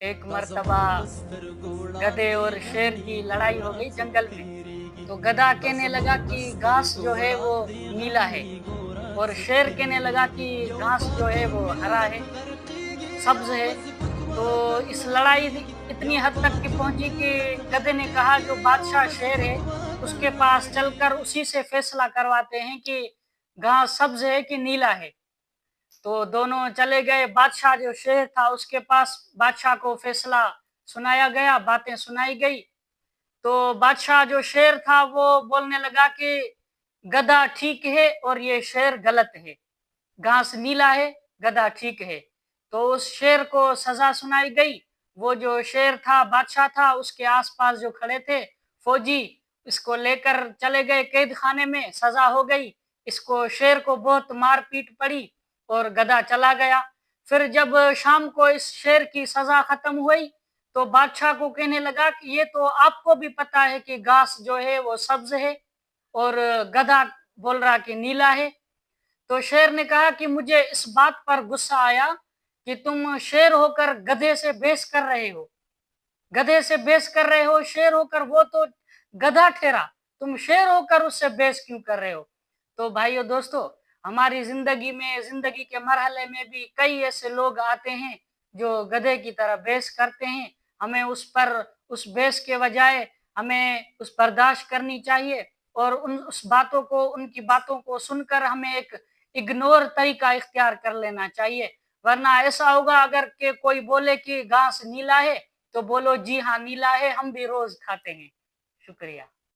ایک مرتبہ گدھے اور شیر کی لڑائی ہو گئی جنگل میں۔ تو گدھا کہنے لگا کہ گھاس جو ہے وہ نیلا ہے، اور شیر کہنے لگا کہ گھاس جو ہے وہ ہرا ہے، سبز ہے۔ تو اس لڑائی اتنی حد تک کی پہنچی کہ گدھے نے کہا جو بادشاہ شیر ہے اس کے پاس چل کر اسی سے فیصلہ کرواتے ہیں کہ گھاس سبز ہے کہ نیلا ہے۔ تو دونوں چلے گئے، بادشاہ جو شیر تھا اس کے پاس بادشاہ کو فیصلہ سنایا گیا، باتیں سنائی گئی۔ تو بادشاہ جو شیر تھا وہ بولنے لگا کہ گدھا ٹھیک ہے اور یہ شیر غلط ہے، گھاس نیلا ہے، گدھا ٹھیک ہے۔ تو اس شیر کو سزا سنائی گئی۔ وہ جو شیر تھا، بادشاہ تھا، اس کے آس پاس جو کھڑے تھے فوجی، اس کو لے کر چلے گئے قید خانے میں، سزا ہو گئی۔ اس کو شیر کو بہت مار پیٹ پڑی اور گدھا چلا گیا۔ پھر جب شام کو اس شیر کی سزا ختم ہوئی تو بادشاہ کو کہنے لگا کہ یہ تو آپ کو بھی پتا ہے کہ گھاس جو ہے وہ سبز ہے اور گدھا بول رہا کہ نیلا ہے۔ تو شیر نے کہا کہ مجھے اس بات پر غصہ آیا کہ تم شیر ہو کر گدھے سے بحث کر رہے ہو، گدھے سے بحث کر رہے ہو، شیر ہو کر وہ تو گدھا ٹھہرا، تم شیر ہو کر اس سے بحث کیوں کر رہے ہو؟ تو بھائیو دوستو، ہماری زندگی میں، زندگی کے مرحلے میں بھی کئی ایسے لوگ آتے ہیں جو گدھے کی طرح بحث کرتے ہیں۔ ہمیں اس بحث کے بجائے ہمیں اس برداشت کرنی چاہیے، اور ان کی باتوں کو سن کر ہمیں ایک اگنور طریقہ اختیار کر لینا چاہیے۔ ورنہ ایسا ہوگا اگر کہ کوئی بولے کہ گھاس نیلا ہے تو بولو جی ہاں نیلا ہے، ہم بھی روز کھاتے ہیں۔ شکریہ۔